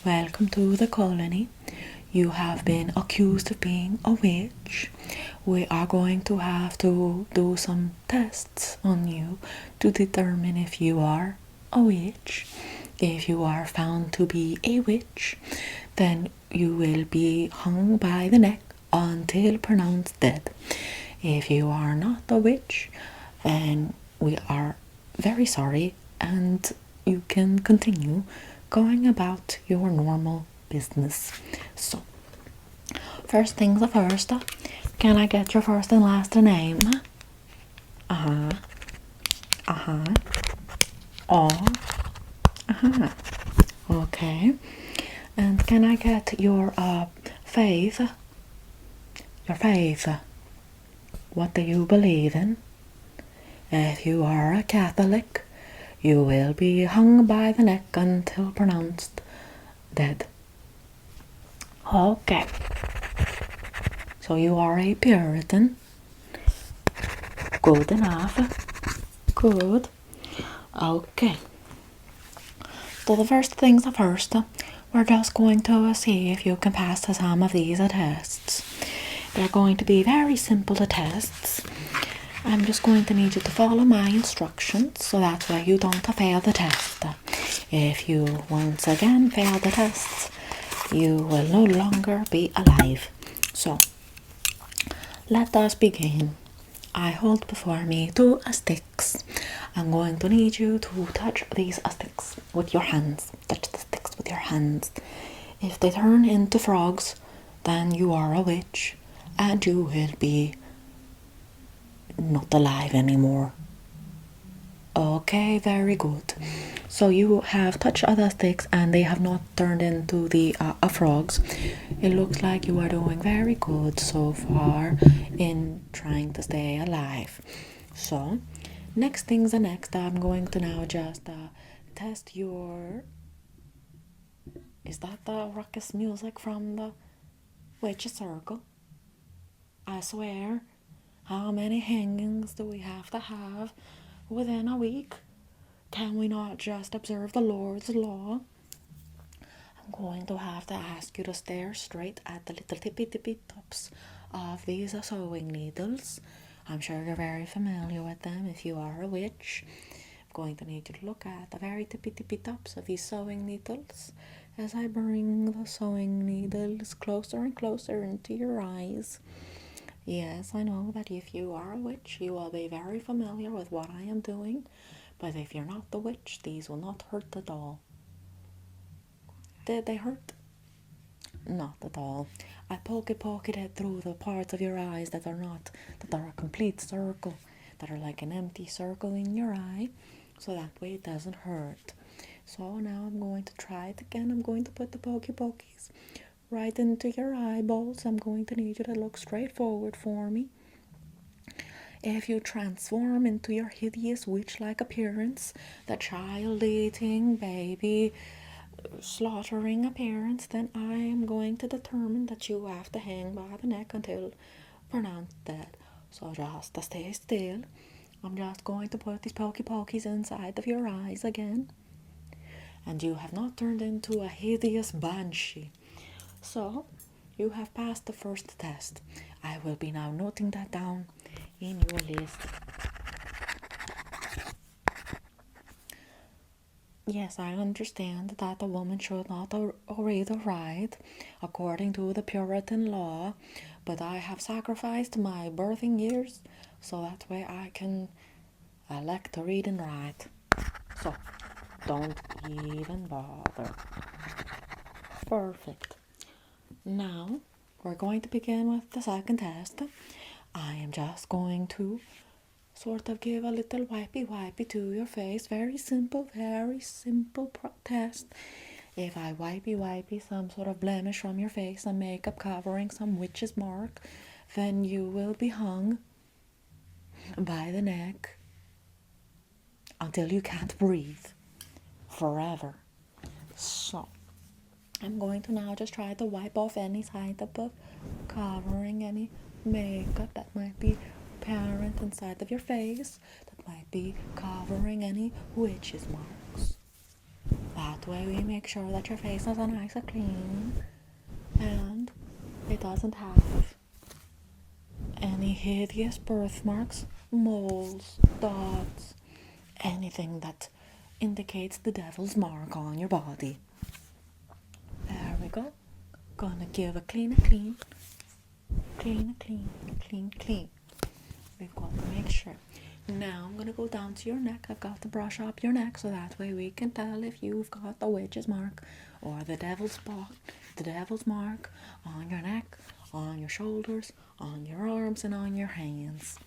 Welcome to the colony. You have been accused of being a witch. We are going to have to do some tests on you to determine if you are a witch. If you are found to be a witch, then you will be hung by the neck until pronounced dead. If you are not a witch, then we are very sorry and you can continue going about your normal business. So, first things first, can I get your first and last name? Oh, okay. And can I get your faith? Your faith. What do you believe in? If you are a Catholic, you will be hung by the neck until pronounced dead. Okay. So you are a puritan. Good enough. Good. Okay. So the first things first, we're just going to see if you can pass some of these tests. They're going to be very simple tests. I'm just going to need you to follow my instructions so that way you don't fail the test. If you once again fail the tests, you will no longer be alive. So, let us begin. I hold before me 2 sticks. I'm going to need you to touch these sticks with your hands. Touch the sticks with your hands. If they turn into frogs, then you are a witch and you will be not alive anymore. Okay, very good. So you have touched other sticks and they have not turned into the frogs. It looks like you are doing very good so far in trying to stay alive. So, next, I'm going to now just test your... Is that the ruckus music from the witch circle? I swear. How many hangings do we have to have within a week? Can we not just observe the Lord's law? I'm going to have to ask you to stare straight at the little tippy tops of these sewing needles. I'm sure you're very familiar with them if you are a witch. I'm going to need you to look at the very tippy tops of these sewing needles as I bring the sewing needles closer and closer into your eyes. Yes, I know that if you are a witch, you will be very familiar with what I am doing, but if you're not the witch, these will not hurt at all. Did they hurt? Not at all. I poke it through the parts of your eyes that are a complete circle, that are like an empty circle in your eye, so that way it doesn't hurt. So now I'm going to try it again. I'm going to put the pokies right into your eyeballs. I'm going to need you to look straight forward for me. If you transform into your hideous witch-like appearance, the child-eating, baby slaughtering appearance, then I am going to determine that you have to hang by the neck until pronounced dead. So just to stay still, I'm just going to put these pokies inside of your eyes again. And you have not turned into a hideous banshee. So, you have passed the first test. I will be now noting that down in your list. Yes, I understand that a woman should not read or write according to the Puritan law, but I have sacrificed my birthing years so that way I can elect to read and write. So, don't even bother. Perfect. Now, we're going to begin with the second test. I am just going to sort of give a little wipey to your face. Very simple test. If I wipey some sort of blemish from your face, some makeup covering, some witch's mark, then you will be hung by the neck until you can't breathe forever. So, I'm going to now just try to wipe off any side of covering, any makeup that might be apparent inside of your face, that might be covering any witch's marks. That way we make sure that your face is nice and clean and it doesn't have any hideous birthmarks, moles, dots, anything that indicates the devil's mark on your body. There we go. Gonna give a clean. We've got to make sure. Now I'm gonna go down to your neck. I've got to brush up your neck so that way we can tell if you've got the witch's mark or the devil's spot, the devil's mark on your neck, on your shoulders, on your arms, and on your hands.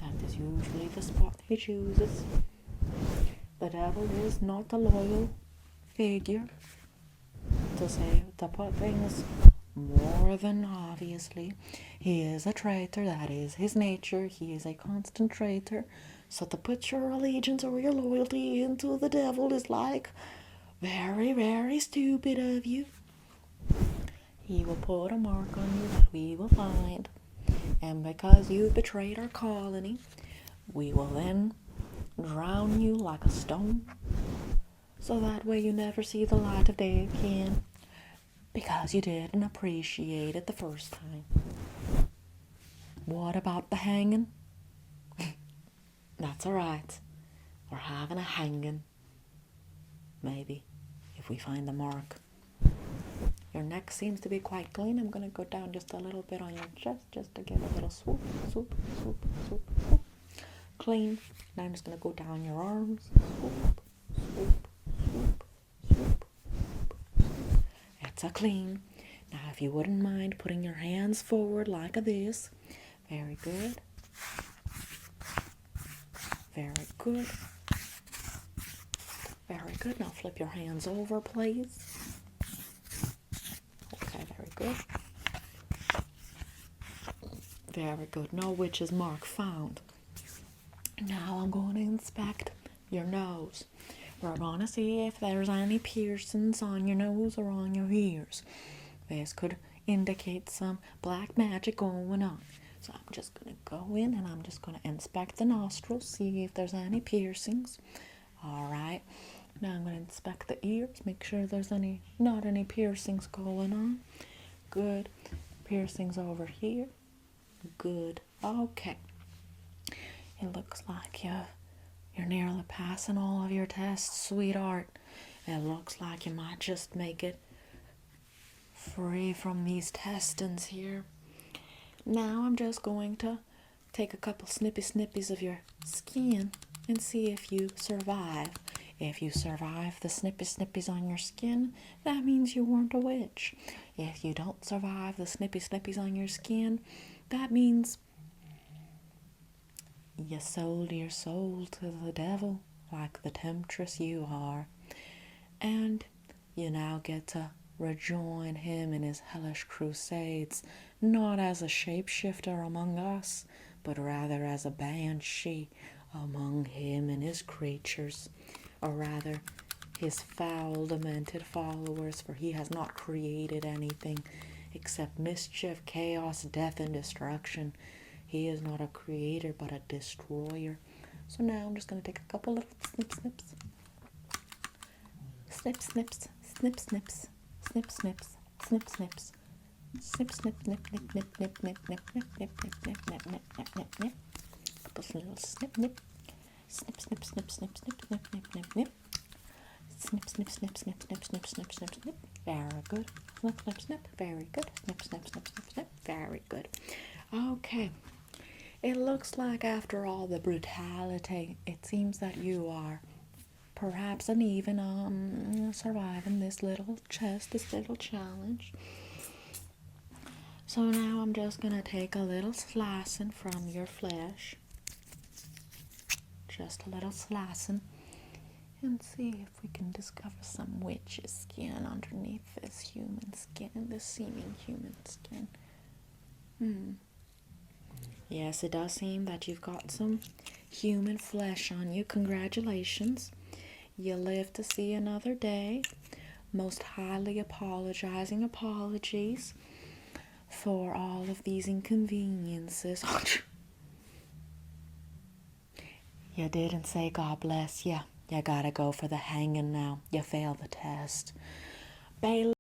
That is usually the spot he chooses. The devil is not a loyal figure to put things more than obviously. He is a traitor. That is his nature. He is a constant traitor. So to put your allegiance or your loyalty into the devil is like very, very stupid of you. He will put a mark on you that we will find. And because you betrayed our colony, we will then drown you like a stone. So that way you never see the light of day again. Because you didn't appreciate it the first time. What about the hanging? That's alright. We're having a hanging. Maybe, if we find the mark. Your neck seems to be quite clean. I'm going to go down just a little bit on your chest just to give a little swoop. Clean. Now I'm just going to go down your arms. Swoop. It's a clean. Now if you wouldn't mind putting your hands forward like this. Very good. Now flip your hands over, please. Okay, very good. Very good. No witch's mark found. Now I'm going to inspect your nose. We're going to see if there's any piercings on your nose or on your ears. This could indicate some black magic going on. So I'm just going to go in and I'm just going to inspect the nostrils, see if there's any piercings. Alright. Now I'm going to inspect the ears, make sure there's not any piercings going on. Good. Piercings over here. Good. Okay. It looks like you're nearly passing all of your tests, sweetheart. It looks like you might just make it free from these testings here. Now I'm just going to take a couple snippies of your skin and see if you survive. If you survive the snippies on your skin, that means you weren't a witch. If you don't survive the snippies on your skin, that means you sold your soul to the devil like the temptress you are. And you now get to rejoin him in his hellish crusades, not as a shapeshifter among us, but rather as a banshee among him and his creatures, or rather his foul, demented followers, for he has not created anything except mischief, chaos, death, and destruction. He is not a creator, but a destroyer. So now I'm just going to take a couple little snips. Snip, snips, snip, snips, snip, snips, snip, snips. Snip, snip, nip, nip, nip, nip, nip, nip, nip, nip, nip, nip, nip, nip, nip, nip, nip. Couple little snip, nip. Snip, snip, snip, snip, snip, snip, nip, nip, nip. Snip, snip, snip, snip, snip, snip, snip, snip, snip. Very good. Snip, snip, snip. Very good. Snip, snip, snip, snip, snip. Very good. Okay. It looks like after all the brutality, it seems that you are perhaps even surviving this little challenge. So now I'm just gonna take a little slicing from your flesh. Just a little slicing. And see if we can discover some witch's skin underneath this human skin, this seeming human skin. Yes, it does seem that you've got some human flesh on you. Congratulations. You live to see another day. Most highly apologizing apologies for all of these inconveniences. You didn't say God bless you. You gotta go for the hanging now. You failed the test. Bailey.